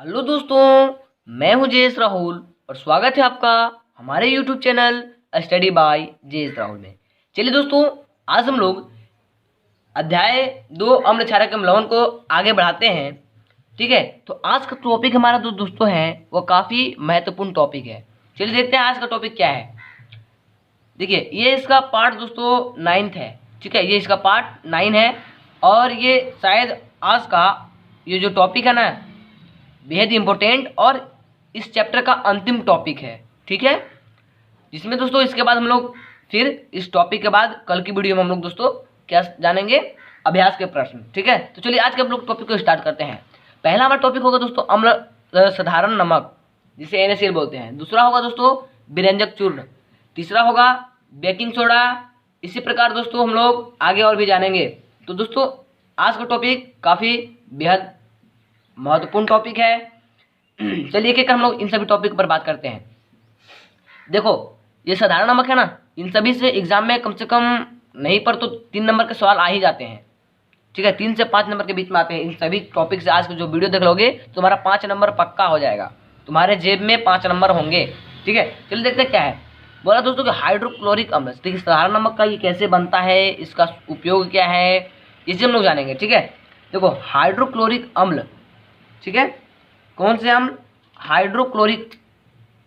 Hello दोस्तों, मैं हूं जेएस राहुल और स्वागत है आपका हमारे YouTube channel study bye JS Rahul में। चलिए दोस्तों, आज हम लोग अध्याय 2 अम्ल क्षारक एवं लवण को आगे बढ़ाते हैं। ठीक है, तो आज का टॉपिक हमारा दोस्तों है वो काफ़ी महत्वपूर्ण टॉपिक है। चलिए देखते हैं आज का टॉपिक क्या है। देखिए, ये इसका पार्ट दोस्तों 9th है। ठीक है, ये इसका पार्ट 9 है और ये शायद आज का ये जो टॉपिक है ना, बेहद इंपॉर्टेंट और इस चैप्टर का अंतिम टॉपिक है। ठीक है, जिसमें दोस्तों इसके बाद हम लोग फिर इस टॉपिक के बाद कल की वीडियो में हम लोग दोस्तों क्या जानेंगे, अभ्यास के प्रश्न। ठीक है, तो चलिए आज के हम लोग टॉपिक को स्टार्ट करते हैं। पहला हमारा टॉपिक होगा दोस्तों अम्ल साधारण नमक, जिसे NaCl बोलते हैं। दूसरा होगा दोस्तों विरंजक चूर्ण। तीसरा होगा बेकिंग सोडा। इसी प्रकार दोस्तों हम लोग आगे और भी जानेंगे। तो दोस्तों आज का टॉपिक काफ़ी बेहद महत्वपूर्ण टॉपिक है। चलिए एक हम लोग इन सभी टॉपिक पर बात करते हैं। देखो, ये साधारण नमक है ना, इन सभी से एग्जाम में कम से कम नहीं पर तो 3 नंबर के सवाल आ ही जाते हैं। ठीक है, 3 से 5 नंबर के बीच में आते हैं। इन सभी टॉपिक से आज का जो वीडियो देख लोगे तुम्हारा 5 नंबर पक्का हो जाएगा, तुम्हारे जेब में 5 नंबर होंगे। ठीक है, चलिए देखते हैं क्या है। बोला दोस्तों कि हाइड्रोक्लोरिक अम्ल। देखिए, साधारण नमक का ये कैसे बनता है, इसका उपयोग क्या है, इसे हम लोग जानेंगे। ठीक है, देखो हाइड्रोक्लोरिक अम्ल, ठीक है, कौन से अम्ल, हाइड्रोक्लोरिक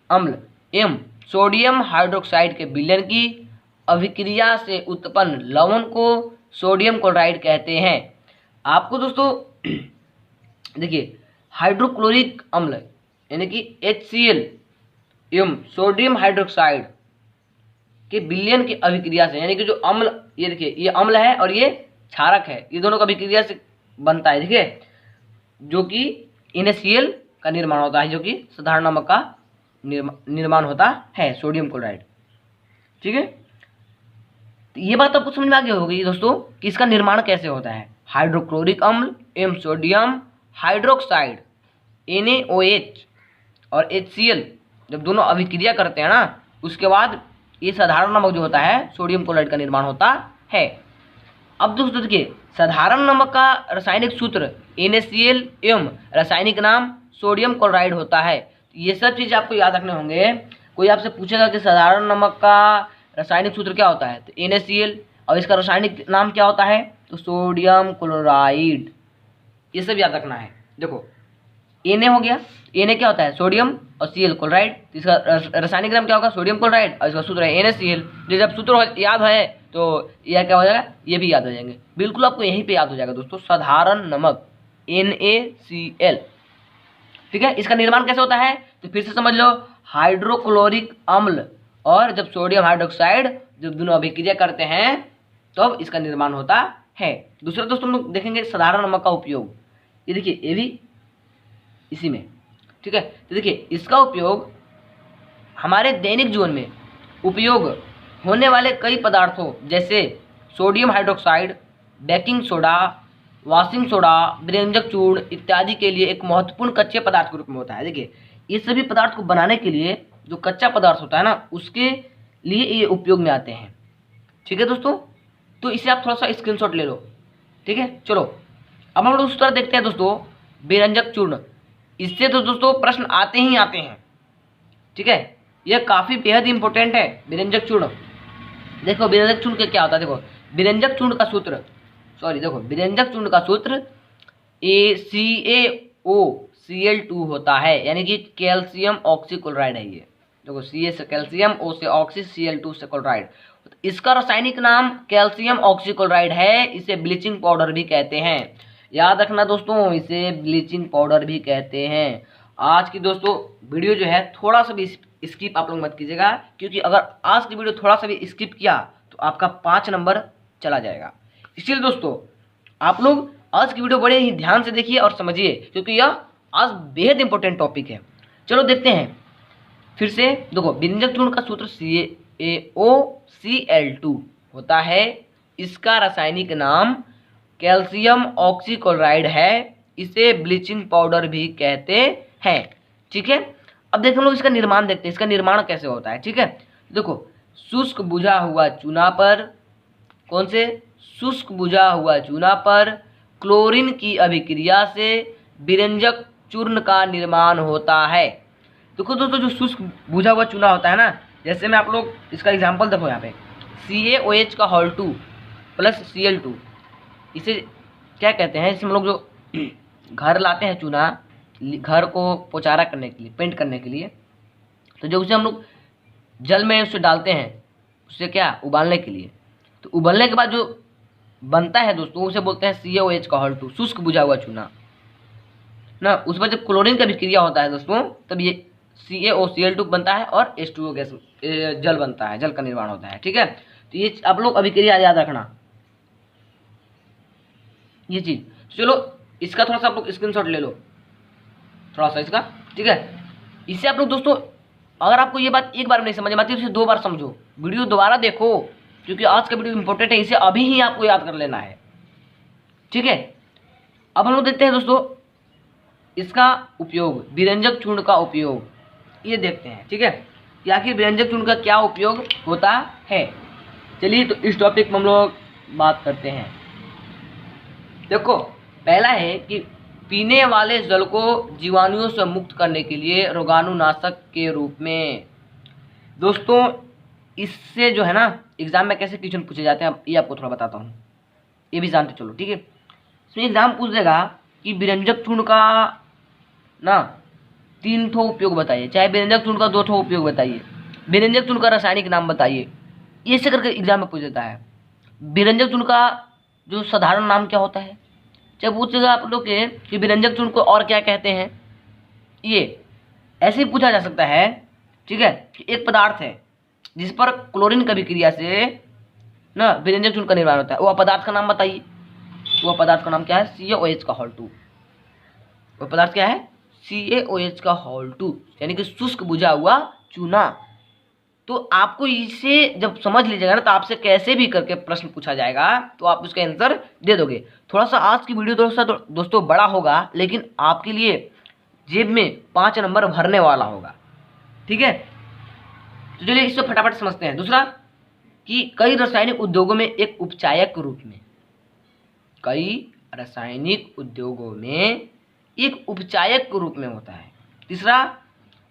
अम्ल एवं सोडियम हाइड्रोक्साइड के विलयन की अभिक्रिया से उत्पन्न लवण को सोडियम क्लोराइड कहते हैं। आपको दोस्तों देखिए, हाइड्रोक्लोरिक अम्ल यानी कि HCl एवं सोडियम हाइड्रोक्साइड के विलयन की अभिक्रिया से, यानी कि जो अम्ल, ये देखिए ये अम्ल है और ये क्षारक है, ये दोनों का अभिक्रिया से बनता है। ठीक है, जो कि NaCl का निर्माण होता है, जो कि साधारण नमक का निर्माण होता है, सोडियम क्लोराइड। ठीक है, तो ये बात आपको समझ में आ गई होगी दोस्तों कि इसका निर्माण कैसे होता है। हाइड्रोक्लोरिक अम्ल एवं सोडियम हाइड्रोक्साइड NaOH और HCl जब दोनों अभिक्रिया करते हैं ना, उसके बाद ये साधारण नमक जो होता है सोडियम क्लोराइड का निर्माण होता है। अब दोस्तों देखिए, साधारण नमक का रासायनिक सूत्र NaCl एवं रासायनिक नाम सोडियम क्लोराइड होता है। ये सब चीज़ आपको याद रखने होंगे। कोई आपसे पूछेगा कि साधारण नमक का रासायनिक सूत्र क्या होता है, तो NaCl, और इसका रासायनिक नाम क्या होता है, तो सोडियम क्लोराइड। ये सब याद रखना है। देखो Na हो गया, Na क्या होता है, सोडियम, और Cl क्लोराइड, इसका रासायनिक नाम क्या होगा, सोडियम क्लोराइड, और इसका सूत्र है NaCl। जो जब सूत्र याद है तो यह क्या हो जाएगा, ये भी याद हो जाएंगे। बिल्कुल आपको यहीं पे याद हो जाएगा दोस्तों, साधारण नमक NaCl। ठीक है, इसका निर्माण कैसे होता है, तो फिर से समझ लो, हाइड्रोक्लोरिक अम्ल और जब सोडियम हाइड्रोक्साइड जब दोनों अभिक्रिया करते हैं तब इसका निर्माण होता है। दूसरा दोस्तों हम लोग देखेंगे साधारण नमक का उपयोग। ये देखिए, ये भी इसी में। ठीक है, तो देखिए इसका उपयोग हमारे दैनिक जीवन में उपयोग होने वाले कई पदार्थों जैसे sodium hydroxide, baking soda, washing soda, विरंजक चूर्ण इत्यादि के लिए एक महत्वपूर्ण कच्चे पदार्थ के रूप में होता है। देखिए, ये सभी पदार्थ को बनाने के लिए जो कच्चा पदार्थ होता है ना, उसके लिए ये उपयोग में आते हैं। ठीक है दोस्तों, तो इसे आप थोड़ा सा स्क्रीनशॉट ले लो। ठीक है, चलो अब हम लोग उस तरह देखते हैं दोस्तों विरंजक चूर्ण। इससे तो दोस्तों प्रश्न आते ही आते हैं। ठीक है, यह काफ़ी बेहद इंपॉर्टेंट है विरंजक चूर्ण। देखो विरंजक चूर्ण का क्या होता है, देखो विरंजक चूर्ण का सूत्र, देखो विरंजक चूर्ण का सूत्र CaOCl2 होता है, यानी कि कैल्शियम ऑक्सीक्लोराइड है। ये देखो Ca से कैल्शियम, O से ऑक्सी, Cl2 से क्लोराइड। इसका रासायनिक नाम कैल्शियम ऑक्सीक्लोराइड है। इसे ब्लीचिंग पाउडर भी कहते हैं। याद रखना दोस्तों, इसे ब्लीचिंग पाउडर भी कहते हैं। आज की दोस्तों वीडियो जो है थोड़ा सा भी स्किप आप लोग मत कीजिएगा, क्योंकि अगर आज की वीडियो थोड़ा सा भी स्किप किया तो आपका 5 नंबर चला जाएगा। इसलिए दोस्तों आप लोग आज की वीडियो बड़े ही ध्यान से देखिए और समझिए, क्योंकि यह आज बेहद इंपॉर्टेंट टॉपिक है। चलो देखते हैं फिर से। देखो विरंजक चूर्ण का सूत्र CaOCl2 होता है। इसका रासायनिक नाम कैल्शियम ऑक्सीक्लोराइड है। इसे ब्लीचिंग पाउडर भी कहते हैं। ठीक है, अब देखो हम लोग इसका निर्माण देखते हैं, इसका निर्माण कैसे होता है। ठीक है, देखो शुष्क बुझा हुआ चूना पर, कौन से, शुष्क बुझा हुआ चूना पर क्लोरीन की अभिक्रिया से विरंजक चूर्ण का निर्माण होता है। देखो दोस्तों, जो शुष्क बुझा हुआ चूना होता है ना, जैसे मैं आप लोग इसका एग्जांपल देखो यहाँ पे CaOH का होल 2 प्लस Cl2, इसे क्या कहते हैं? इसमें हम लोग जो घर लाते हैं चूना, घर को पोचारा करने के लिए, पेंट करने के लिए, तो जो उसे हम लोग जल में उसे डालते हैं, उससे क्या, उबालने के लिए। तो उबलने के बाद जो बनता है दोस्तों, उसे बोलते हैं CaOH का होल 2, शुष्क बुझा हुआ चूना ना। उस पर जब क्लोरीन का विक्रिया होता है दोस्तों, तब ये CaOCl2 बनता है और H2O गैस जल बनता है, जल का निर्माण होता है। ठीक है, तो ये आप लोग अभिक्रिया याद रखना, ये चीज। चलो इसका थोड़ा सा आप लोग स्क्रीनशॉट ले लो, थोड़ा सा इसका। ठीक है, इससे आप लोग दोस्तों, अगर आपको ये बात एक बार में नहीं समझ में आती है तो इसे 2 बार समझो, वीडियो दोबारा देखो, क्योंकि आज का वीडियो इंपॉर्टेंट है, इसे अभी ही आपको याद कर लेना है। ठीक है, अब हम लोग देखते हैं दोस्तों इसका उपयोग, विरंजक चूर्ण का उपयोग, ये देखते हैं। ठीक है, कि आखिर विरंजक चूर्ण का क्या उपयोग होता है। चलिए तो इस टॉपिक में हम लोग बात करते हैं। देखो, पहला है कि पीने वाले जल को जीवाणुओं से मुक्त करने के लिए रोगाणुनाशक के रूप में। दोस्तों, इससे जो है ना, एग्जाम में कैसे क्वेश्चन पूछे जाते हैं, ये आपको थोड़ा बताता हूँ, ये भी जानते चलो। ठीक है, इसमें एग्जाम पूछ देगा कि विरंजक चूर्ण का ना 3 ठो उपयोग बताइए, चाहे विरंजक चूर्ण का 2 ठो उपयोग बताइए, विरंजक चूर्ण का रासायनिक नाम बताइए, ये ऐसे करके एग्जाम में पूछ देता है। विरंजक चूर्ण का जो साधारण नाम क्या होता है, जब पूछेगा आप लोग के कि विरंजक चूर्ण को और क्या कहते हैं, ये ऐसे ही पूछा जा सकता है। ठीक है, कि एक पदार्थ है जिस पर क्लोरीन की विक्रिया से ना विरंजक चूर्ण का निर्माण होता है, वह पदार्थ का नाम बताइए। वह पदार्थ का नाम क्या है? CaOH का होल 2। वह पदार्थ क्या है? CaOH का होल 2, यानी कि शुष्क बुझा हुआ चूना। तो आपको इसे जब समझ लीजिएगा ना, तो आपसे कैसे भी करके प्रश्न पूछा जाएगा तो आप उसका आंसर दे दोगे। थोड़ा सा आज की वीडियो दोस्तों बड़ा होगा, लेकिन आपके लिए जेब में 5 नंबर भरने वाला होगा। ठीक है, तो चलिए इसको फटाफट समझते हैं। दूसरा, कि कई रासायनिक उद्योगों में एक उपचायक के रूप में, कई रासायनिक उद्योगों में एक उपचायक के रूप में होता है। तीसरा,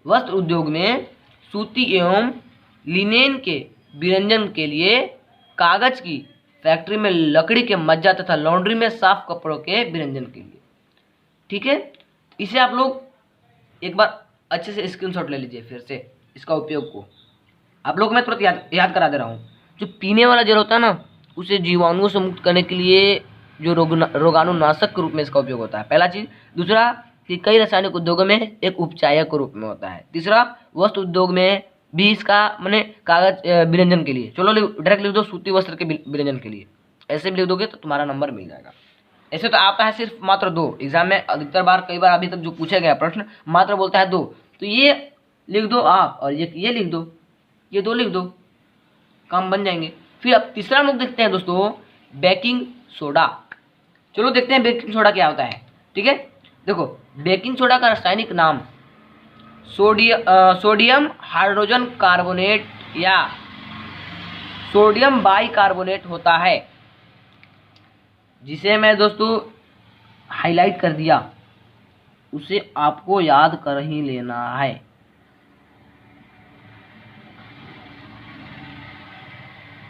वस्त्र उद्योग में सूती एवं लिनेन के विरंजन के लिए, कागज की फैक्ट्री में लकड़ी के मज्जा तथा लॉन्ड्री में साफ कपड़ों के विरंजन के लिए। ठीक है, इसे आप लोग एक बार अच्छे से स्क्रीनशॉट ले लीजिए फिर से इसका उपयोग को। आप लोग मैं तुरंत याद करा दे रहा हूँ। जो पीने वाला जल होता है ना, उसे जीवाणुओं से मुक्त करने के लिए जो रोगाणुनाशक के रूप में इसका उपयोग होता है, पहला चीज। दूसरा, कि कई रासायनिक उद्योगों में एक उपचायक के रूप में होता है। तीसरा, वस्त्र उद्योग में भी इसका मैंने कागज विरंजन के लिए, चलो डायरेक्ट लिख दो सूती वस्त्र के विरंजन के लिए, ऐसे भी लिख दोगे तो तुम्हारा नंबर मिल जाएगा। ऐसे तो आता है सिर्फ मात्र 2, एग्जाम में अधिकतर बार, कई बार अभी तक जो पूछे गए प्रश्न मात्र बोलता है 2, तो ये लिख दो आप, और ये लिख दो, ये 2 लिख दो, काम बन जाएंगे। फिर अब तीसरा हम लोग देखते हैं दोस्तों, बेकिंग सोडा। चलो देखते हैं बेकिंग सोडा क्या होता है। ठीक है, देखो, बेकिंग सोडा का रासायनिक नाम सोडियम हाइड्रोजन कार्बोनेट या सोडियम बाइकार्बोनेट होता है, जिसे मैं दोस्तों हाईलाइट कर दिया, उसे आपको याद कर ही लेना है।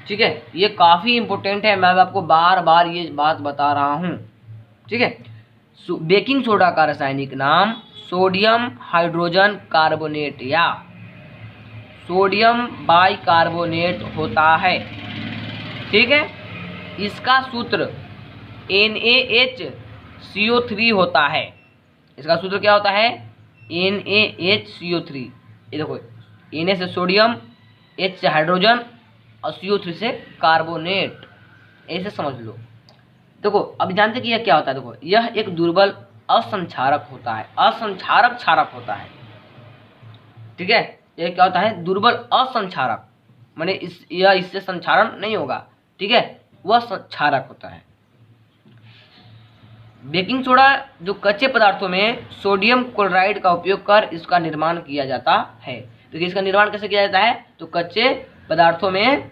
ठीक है, ये काफी इंपॉर्टेंट है, मैं आपको बार बार ये बात बता रहा हूं। ठीक है, बेकिंग सोडा का रासायनिक नाम सोडियम हाइड्रोजन कार्बोनेट या सोडियम बाइकार्बोनेट होता है। ठीक है, इसका सूत्र NaHCO3 होता है। इसका सूत्र क्या होता है? NaHCO3। ये देखो, Na से सोडियम, H से हाइड्रोजन और CO3 से कार्बोनेट, ऐसे समझ लो। देखो, अब जानते कि यह क्या होता है। देखो, यह एक दुर्बल असंक्षारक होता है, असंक्षारक क्षारक होता है। ठीक है, यह क्या होता है? दुर्बल असंक्षारक, माने यह इससे संक्षारण नहीं होगा। ठीक है, वह क्षारक होता है। बेकिंग सोडा जो कच्चे पदार्थों में सोडियम क्लोराइड का उपयोग कर इसका निर्माण किया जाता है। तो इसका निर्माण कैसे किया जाता है? तो कच्चे पदार्थों में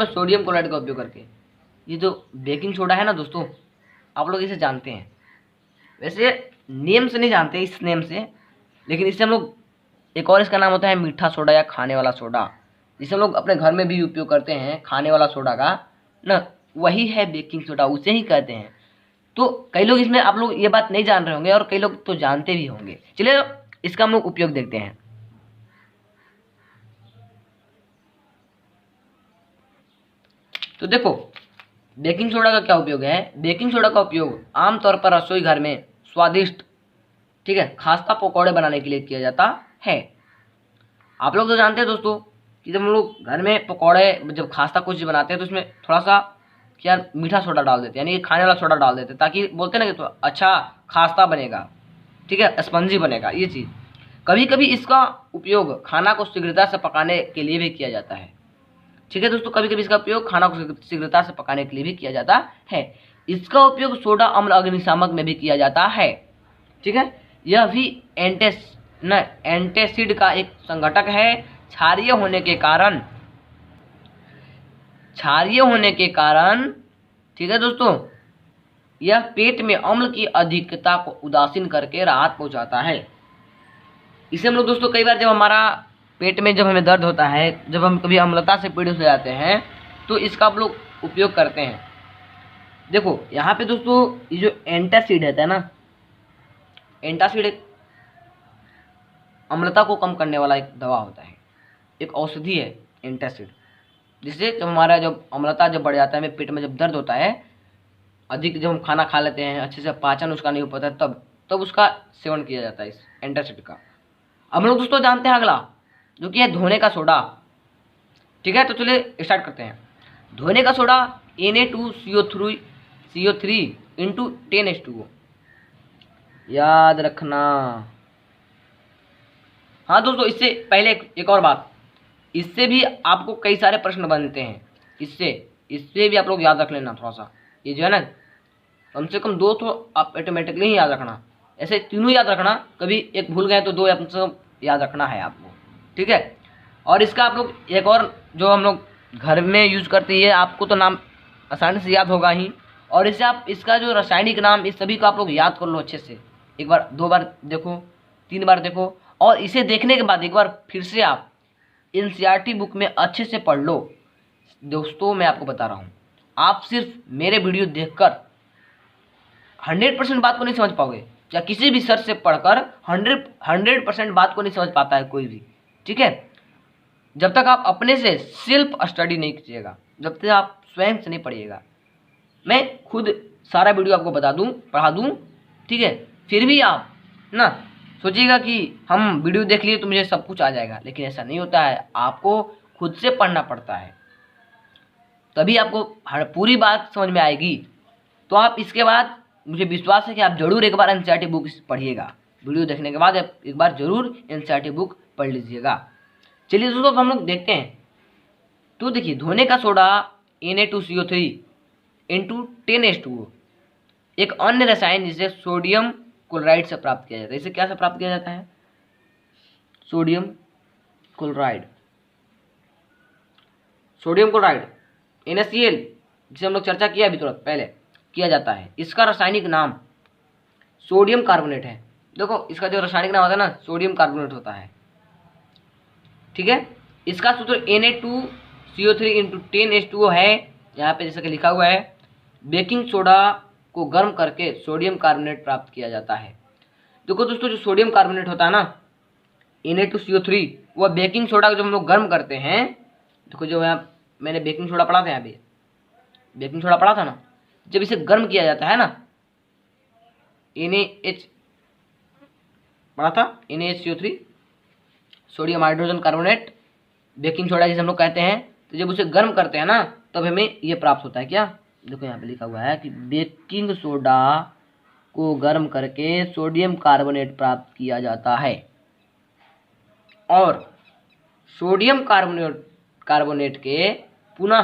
सोडियम क्लोराइड का उपयोग करके। ये जो बेकिंग सोडा है ना दोस्तों, आप लोग इसे जानते हैं। वैसे नेम से नहीं जानते, इस नेम से, लेकिन इससे हम लोग एक और इसका नाम होता है मीठा सोडा या खाने वाला सोडा, जिसे हम लोग अपने घर में भी उपयोग करते हैं खाने वाला सोडा का ना, वही है बेकिंग सोडा, उसे ही कहते हैं। तो कई लोग इसमें, आप लोग ये बात नहीं जान रहे होंगे और कई लोग तो जानते भी होंगे। चलिए इसका हम लोग उपयोग देखते हैं। तो देखो बेकिंग सोडा का क्या उपयोग है। बेकिंग सोडा का उपयोग आमतौर पर रसोई घर में स्वादिष्ट, ठीक है, खास्ता पकौड़े बनाने के लिए किया जाता है। आप लोग तो जानते हैं दोस्तों कि जब हम लोग घर में पकौड़े, जब खास्ता कुछ बनाते हैं तो उसमें थोड़ा सा क्या मीठा सोडा डाल देते हैं, यानी कि खाने वाला सोडा डाल देते हैं, ताकि बोलते हैं ना कि तो अच्छा खास्ता बनेगा, ठीक है, स्पंजी बनेगा। ये चीज़ कभी कभी इसका उपयोग खाना को शीघ्रता से पकाने के लिए भी किया जाता है। ठीक है दोस्तों, कभी कभी इसका उपयोग खाना को शीघ्रता से पकाने के लिए भी किया जाता है। इसका उपयोग सोडा अम्ल अग्निशामक में भी किया जाता है। ठीक है, यह भी एंटासिड का एक संघटक है। क्षारीय होने के कारण, ठीक है दोस्तों, यह पेट में अम्ल की अधिकता को उदासीन करके राहत पहुंचाता है। इसे हम लोग दोस्तों कई बार जब हमारा पेट में जब हमें दर्द होता है, जब हम कभी अम्लता से पीड़ित हो जाते हैं, तो इसका हम लोग उपयोग करते हैं। देखो यहाँ पे दोस्तों ये जो एंटासिड है ना, एंटासिड एक अम्लता को कम करने वाला एक दवा होता है, एक औषधि है एंटासिड, जिससे जब हमारा जब अम्लता जब बढ़ जाता है, हमें पेट में जब दर्द होता है अधिक, जब हम खाना खा लेते हैं अच्छे से पाचन उसका नहीं हो पाता, तब उसका सेवन किया जाता है इस एंटासिड का। हम लोग दोस्तों जानते हैं अगला जो कि है धोने का सोडा। ठीक है, तो चलिए स्टार्ट करते हैं। धोने का सोडा Na2CO3 इंटू 10H2O, याद रखना। हाँ दोस्तों, इससे पहले एक और बात, इससे भी आपको कई सारे प्रश्न बनते हैं, इससे भी आप लोग याद रख लेना थोड़ा सा। ये जो है ना, कम से कम 2 तो आप ऑटोमेटिकली ही याद रखना, ऐसे तीनों याद रखना, कभी एक भूल गए तो 2 कम से कम याद रखना है आपको। ठीक है, और इसका आप लोग एक और जो हम लोग घर में यूज़ करते हैं, आपको तो नाम आसानी से याद होगा ही, और इससे आप इसका जो रासायनिक नाम, इस सभी को आप लोग याद कर लो अच्छे से। एक बार 2 बार देखो, 3 बार देखो, और इसे देखने के बाद एक बार फिर से आप एनसीईआरटी बुक में अच्छे से पढ़ लो। दोस्तों मैं आपको बता रहा हूँ, आप सिर्फ मेरे वीडियो देखकर 100% बात को नहीं समझ पाओगे, या किसी भी सर से पढ़कर 100% बात को नहीं समझ पाता है कोई भी। ठीक है, जब तक आप अपने से सेल्फ स्टडी नहीं कीजिएगा, जब तक आप स्वयं से नहीं पढ़िएगा। मैं खुद सारा वीडियो आपको पढ़ा दूँ, ठीक है, फिर भी आप ना सोचिएगा कि हम वीडियो देख लिए तो मुझे सब कुछ आ जाएगा, लेकिन ऐसा नहीं होता है। आपको खुद से पढ़ना पड़ता है, तभी आपको पूरी बात समझ में आएगी। तो आप इसके बाद, मुझे विश्वास है कि आप जरूर एक बार एनसीईआरटी बुक पढ़िएगा। वीडियो देखने के बाद एक बार जरूर एनसीईआरटी बुक पढ़ लीजिएगा। चलिए दोस्तों हम लोग देखते हैं। तो देखिए, धोने का सोडा Na2CO3 इंटू 10H2O एक अन्य रसायन जिसे सोडियम क्लोराइड से प्राप्त किया जाता है। इसे क्या से प्राप्त किया जाता है? सोडियम क्लोराइड, NaCl, जिसे हम लोग चर्चा किया अभी थोड़ा पहले, किया जाता है। इसका रासायनिक नाम सोडियम कार्बोनेट है। देखो इसका जो रासायनिक नाम होता है ना, सोडियम कार्बोनेट होता है। ठीक है, इसका सूत्र Na2CO3 इंटू 10H2O है। यहाँ पे जैसे कि लिखा हुआ है, बेकिंग सोडा को गर्म करके सोडियम कार्बोनेट प्राप्त किया जाता है। देखो दोस्तों, जो सोडियम कार्बोनेट होता है ना, Na2CO3, वह बेकिंग सोडा को जब हम लोग गर्म करते हैं, देखो जो यहाँ मैंने बेकिंग सोडा पढ़ा था, यहाँ पे बेकिंग सोडा पढ़ा था ना, जब इसे गर्म किया जाता है ना, NaH पढ़ा था, NaHCO3 sodium hydrogen carbonate, baking soda जिसे हम लोग कहते हैं। तो जब उसे गर्म करते हैं ना, तब हमें ये प्राप्त होता है। क्या? देखो यहाँ पे लिखा हुआ है कि बेकिंग सोडा को गर्म करके सोडियम कार्बोनेट प्राप्त किया जाता है, और सोडियम कार्बोनेट के पुनः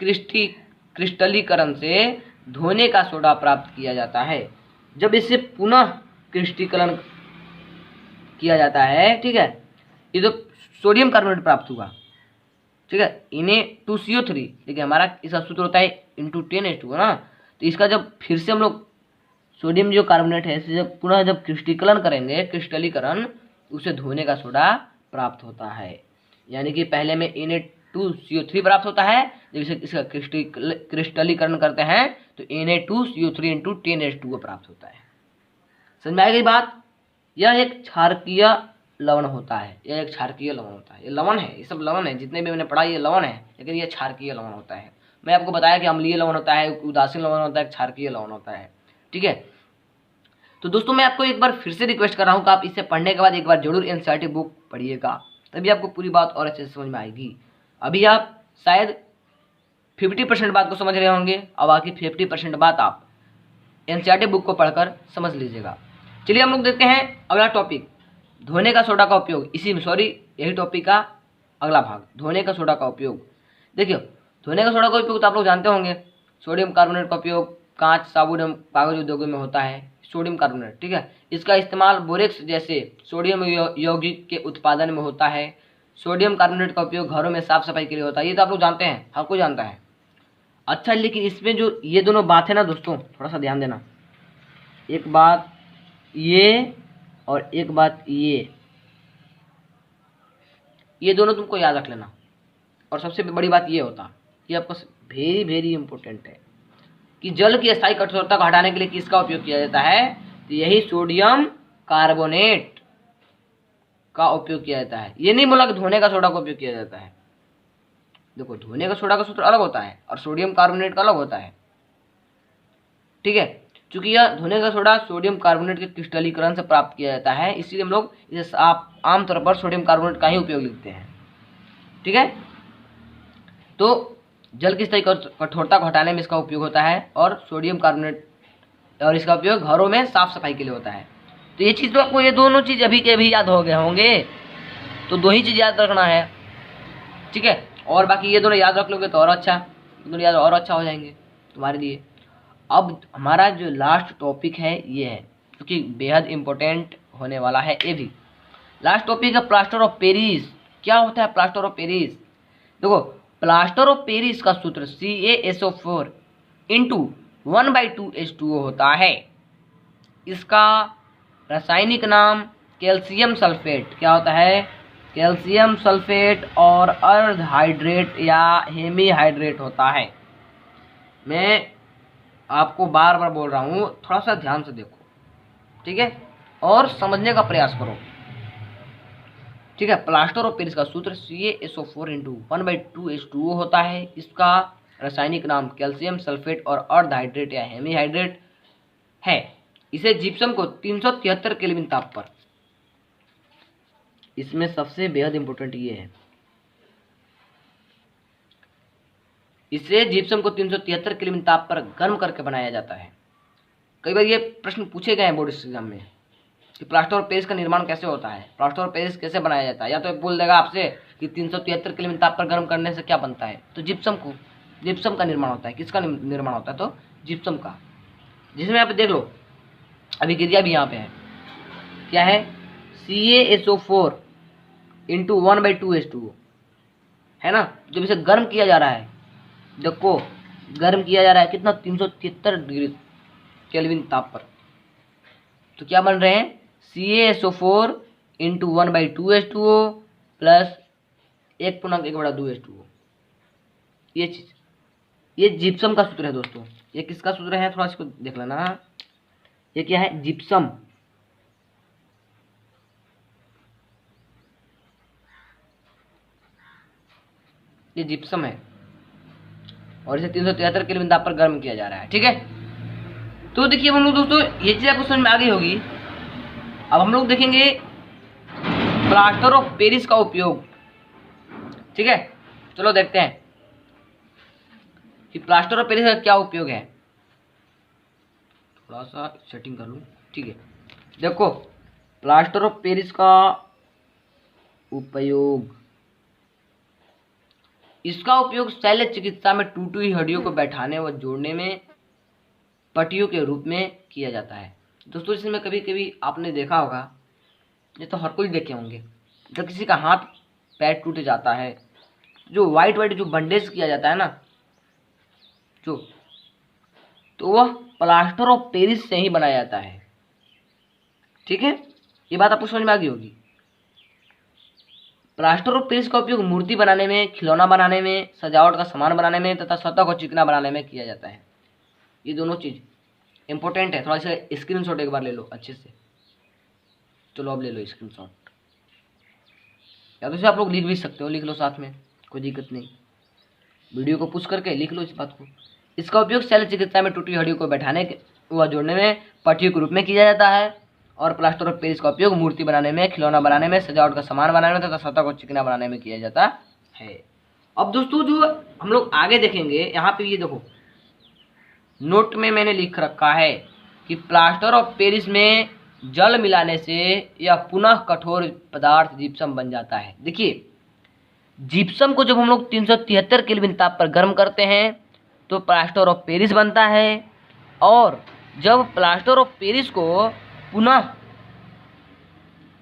क्रिस्टलीकरण से धोने का सोडा प्राप्त किया जाता है। जब इसे पुनः क्रिस्टलीकरण किया जाता है, ठीक है, ये तो सोडियम कार्बोनेट प्राप्त हुआ, ठीक है, Na2CO3, देखिए हमारा इसका सूत्र होता है इंटू 10H2O ना। तो इसका जब फिर से हम लोग सोडियम जो कार्बोनेट है इसे जब पुनः जब क्रिस्टलीकरण करेंगे, क्रिस्टलीकरण, उसे धोने का सोडा प्राप्त होता है। यानी कि पहले में Na2CO3 प्राप्त होता है, जब इसे इसका क्रिस्टलीकरण करते हैं तो Na2CO3 × 10H2O प्राप्त होता है। समझ में आ गई बात? यह एक क्षारकीय लवण होता है, यह एक क्षारकीय लवण होता है। ये लवण है, ये सब लवण है, जितने भी मैंने पढ़ा ये लवण है, लेकिन ये क्षारकीय लवण होता है। मैं आपको बताया कि अम्लीय लवण होता है, उदासीन लवण होता है, क्षारकीय लवण होता है। ठीक है, तो दोस्तों मैं आपको एक बार फिर से रिक्वेस्ट कर रहा हूँ कि आप इसे पढ़ने के बाद एक बार जरूर एनसीईआरटी बुक पढ़िएगा, तभी आपको पूरी बात और अच्छे से समझ में आएगी। अभी आप शायद 50% बात को समझ रहे होंगे, अब बाकी 50% बात आप एनसीईआरटी बुक को पढ़कर समझ लीजिएगा। चलिए हम लोग देखते हैं अगला टॉपिक, धोने का सोडा का उपयोग। यही टॉपिक का अगला भाग, धोने का सोडा का उपयोग। देखिए, धोने का सोडा का उपयोग तो आप लोग जानते होंगे, सोडियम कार्बोनेट का उपयोग कांच, साबुन एवं कागज उद्योगों में होता है। सोडियम कार्बोनेट, ठीक है, इसका इस्तेमाल बोरेक्स जैसे सोडियम यौगिक के उत्पादन में होता है। सोडियम कार्बोनेट का उपयोग घरों में साफ सफाई के लिए होता है, ये तो आप लोग जानते हैं, हर कोई जानता है। अच्छा, लेकिन इसमें जो ये दोनों बात है ना दोस्तों, थोड़ा सा ध्यान देना, एक बात ये और एक बात ये दोनों तुमको याद रख लेना। और सबसे बड़ी बात ये होता, ये आपको वेरी वेरी इंपॉर्टेंट है कि जल की अस्थायी कठोरता को हटाने के लिए किसका उपयोग किया जाता है, तो यही सोडियम कार्बोनेट का उपयोग किया जाता है। ये नहीं बोला कि धोने का सोडा का उपयोग किया जाता है। देखो, धोने का सोडा का सूत्र अलग होता है और सोडियम कार्बोनेट का अलग होता है। ठीक है, चूंकि यह धोने का सोडा सोडियम कार्बोनेट के क्रिस्टलीकरण से प्राप्त किया जाता है, इसलिए हम लोग इसे आमतौर पर सोडियम कार्बोनेट का ही उपयोग लिखते हैं। ठीक है, तो जल की स्थायी कठोरता को हटाने में इसका उपयोग होता है और सोडियम कार्बोनेट, और इसका उपयोग घरों में साफ सफाई के लिए होता है। तो ये चीज़ तो आपको, ये दोनों चीज़ अभी के अभी याद हो गए होंगे, तो दो ही चीज़ याद रखना है। ठीक है, और बाकी ये दोनों याद रख लोगे तो और अच्छा, दोनों याद और अच्छा हो जाएंगे तुम्हारे लिए। अब हमारा जो लास्ट टॉपिक है ये है, क्योंकि बेहद इंपॉर्टेंट होने वाला है ये भी। लास्ट टॉपिक है प्लास्टर ऑफ पेरिस। क्या होता है प्लास्टर ऑफ पेरिस? देखो, प्लास्टर ऑफ पेरिस का सूत्र CaSO4 × 1/2H2O होता है। इसका रासायनिक नाम कैल्शियम सल्फेट, क्या होता है, कैल्शियम सल्फेट और अर्ध हाइड्रेट या हेमीहाइड्रेट होता है। मैं आपको बार बार बोल रहा हूँ, थोड़ा सा ध्यान से देखो, ठीक है, और समझने का प्रयास करो। ठीक है, प्लास्टर ऑफ पेरिस का सूत्र CaSO4 × 1/2H2O होता है। इसका रासायनिक नाम कैल्शियम सल्फेट और अर्ध हाइड्रेट या हेमीहाइड्रेट है। इसे जिप्सम को 373 केल्विन ताप पर, इसमें सबसे बेहद इंपॉर्टेंट ये है, इसे जिप्सम को 373 केल्विन ताप पर गर्म करके बनाया जाता है। कई बार ये प्रश्न पूछे गए हैं बोर्ड एग्जाम में कि प्लास्टर ऑफ पेरिस का निर्माण कैसे होता है, प्लास्टर ऑफ पेरिस कैसे बनाया जाता है। या तो बोल देगा आपसे कि 373 केल्विन ताप पर गर्म करने से क्या बनता है, तो जिप्सम का निर्माण होता है। किसका निर्माण होता है, तो जिप्सम का, जिसमें आप देख लो अभी क्रिया भी यहाँ पे है, क्या है, CaSO4 × 1/2H2O है ना। जब इसे गर्म किया जा रहा है, देखो गर्म किया जा रहा है कितना, 373 डिग्री केल्विन ताप पर, तो क्या बन रहे हैं, CaSO4 × 1/2H2O प्लस 1/2H2O। ये चीज, ये जिप्सम का सूत्र है दोस्तों। ये किसका सूत्र है, थोड़ा इसको देख लेना। ये क्या है, जिप्सम। ये जिप्सम है और इसे 373 केल्विन ताप पर गर्म किया जा रहा है। ठीक है, तो देखिए हम लोग दोस्तों, ये चीज आपको समझ में आ गई होगी। अब हम लोग देखेंगे प्लास्टर ऑफ पेरिस का उपयोग। ठीक है, चलो देखते हैं कि प्लास्टर ऑफ पेरिस का क्या उपयोग है। थोड़ा सा सेटिंग कर लूँ। ठीक है, देखो प्लास्टर ऑफ पेरिस का उपयोग, इसका उपयोग शल्य चिकित्सा में टूटी हुई हड्डियों को बैठाने व जोड़ने में पट्टियों के रूप में किया जाता है। दोस्तों, इसमें कभी कभी आपने देखा होगा, ये तो हर कोई देखे होंगे, जब किसी का हाथ पैर टूट जाता है, जो वाइट जो बंडेज किया जाता है ना, जो, तो वह प्लास्टर ऑफ पेरिस से ही बनाया जाता है। ठीक है, ये बात आपको समझ में आ गई होगी। प्लास्टर ऑफ पेरिस का उपयोग मूर्ति बनाने में, खिलौना बनाने में, सजावट का सामान बनाने में तथा सतह को चिकना बनाने में किया जाता है। ये दोनों चीज इंपॉर्टेंट है, थोड़ा सा स्क्रीनशॉट एक बार ले लो अच्छे से। चलो अब ले लो स्क्रीनशॉट, या तो इसे आप लोग लिख भी सकते हो, लिख लो साथ में, कोई दिक्कत नहीं। वीडियो को पुश करके लिख लो इस बात को। इसका उपयोग शल्य चिकित्सा में टूटी हड्डियों को बैठाने व जोड़ने में पट्टियों के रूप में किया जाता है। और प्लास्टर ऑफ पेरिस का उपयोग मूर्ति बनाने में, खिलौना बनाने में, सजावट का सामान बनाने में तथा सतह को चिकना बनाने में किया जाता है। अब दोस्तों जो हम लोग आगे देखेंगे, यहाँ पे ये देखो नोट में मैंने लिख रखा है कि प्लास्टर ऑफ पेरिस में जल मिलाने से यह पुनः कठोर पदार्थ जिप्सम बन जाता है। देखिए, जिप्सम को जब हम लोग 373 केल्विन ताप पर गर्म करते हैं तो प्लास्टर ऑफ पेरिस बनता है, और जब प्लास्टर ऑफ पेरिस को पुनः,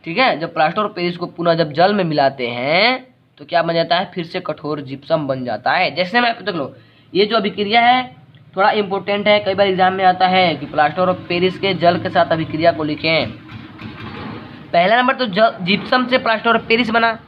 ठीक है, जब प्लास्टर ऑफ पेरिस को पुनः जब जल में मिलाते हैं तो क्या बन जाता है, फिर से कठोर जिप्सम बन जाता है। जैसे मैं देख लो, ये जो अभिक्रिया है थोड़ा इंपॉर्टेंट है, कई बार एग्जाम में आता है कि प्लास्टर ऑफ पेरिस के जल के साथ अभिक्रिया को लिखें। पहला नंबर तो जिप्सम से प्लास्टर ऑफ पेरिस बना,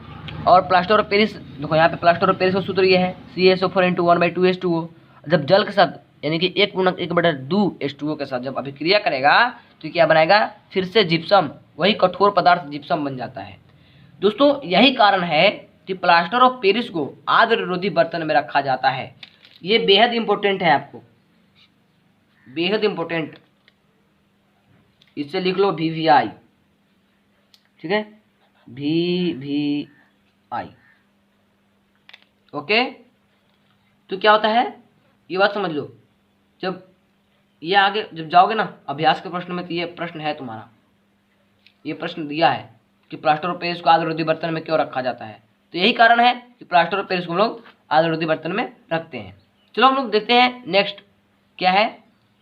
और प्लास्टर ऑफ पेरिस देखो यहाँ पे प्लास्टर ऑफ पेरिस का सूत्र ये है CaSO4 × 1/2H2O। जब जल के साथ यानी कि 1:1/2H2O के साथ जब अभिक्रिया करेगा तो क्या बनाएगा, फिर से जिप्सम, वही कठोर पदार्थ जिप्सम बन जाता है। दोस्तों यही कारण है कि प्लास्टर ऑफ पेरिस को आर्द्र रोधी बर्तन में रखा जाता है। ये बेहद इंपॉर्टेंट है, आपको बेहद इंपॉर्टेंट, इससे लिख लो VVI, ठीक है, VVI। ओके, तो क्या होता है ये बात समझ लो। जब ये आगे जब जाओगे ना अभ्यास के प्रश्न में, तो ये प्रश्न है तुम्हारा, ये प्रश्न दिया है कि प्लास्टर ऑफ पेरिस को आर्द्र बर्तन में क्यों रखा जाता है। तो यही कारण है कि प्लास्टर ऑफ पेरिस को हम लोग आर्द्र बर्तन में रखते हैं। चलो हम लोग देखते हैं नेक्स्ट क्या है,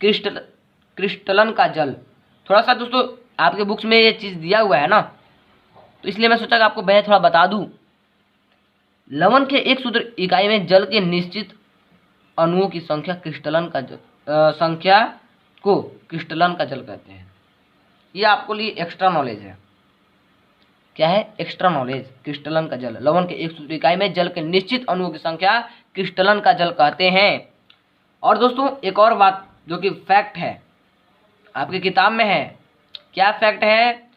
क्रिस्टलन का जल। थोड़ा सा दोस्तों आपके बुक्स में ये चीज़ दिया हुआ है ना, तो इसलिए मैं सोचा कि आपको मैं थोड़ा बता दूं। लवण के एक सूत्र इकाई में जल के निश्चित अणुओं की संख्या क्रिस्टलन का जल, संख्या को क्रिस्टलन का जल कहते हैं। ये आपको लिए एक्स्ट्रा नॉलेज है। क्या है, एक्स्ट्रा नॉलेज। क्रिस्टलन का जल, लवण के एक सूत्र इकाई में जल के निश्चित अणुओं की संख्या क्रिस्टलन का जल कहते हैं। और दोस्तों एक और बात जो कि फैक्ट है, आपकी किताब में है, क्या फैक्ट है,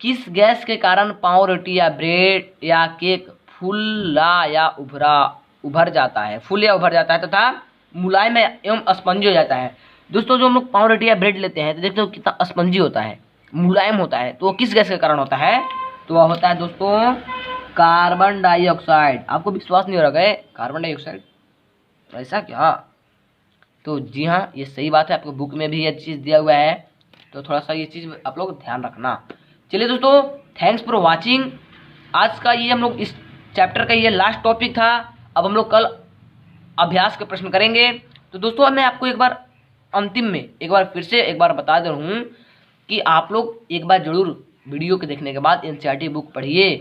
किस गैस के कारण पाव रोटी या ब्रेड या केक फूला या उभर जाता है, फूल या उभर जाता है तथा मुलायम एवं स्पंजी हो जाता है। दोस्तों जो हम लोग पाव रोटी या ब्रेड लेते हैं तो देखते हो कितना स्पंजी होता है, मुलायम होता है, तो वो किस गैस के कारण होता है, तो वह होता है दोस्तों कार्बन डाइऑक्साइड। आपको विश्वास नहीं हो रहा है, कार्बन डाइऑक्साइड, ऐसा क्या, तो जी हाँ ये सही बात है, आपको बुक में भी ये चीज़ दिया हुआ है, तो थोड़ा सा ये चीज़ आप लोग ध्यान रखना। चलिए दोस्तों, थैंक्स फॉर वाचिंग। आज का ये हम लोग इस चैप्टर का ये लास्ट टॉपिक था। अब हम लोग कल अभ्यास के प्रश्न करेंगे। तो दोस्तों मैं आपको एक बार अंतिम में एक बार फिर से एक बार बता दे रहा हूँ कि आप लोग एक बार जरूर वीडियो के देखने के बाद NCERT बुक पढ़िए,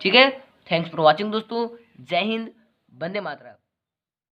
ठीक है। थैंक्स फॉर वॉचिंग दोस्तों, जय हिंद, वंदे मातरम।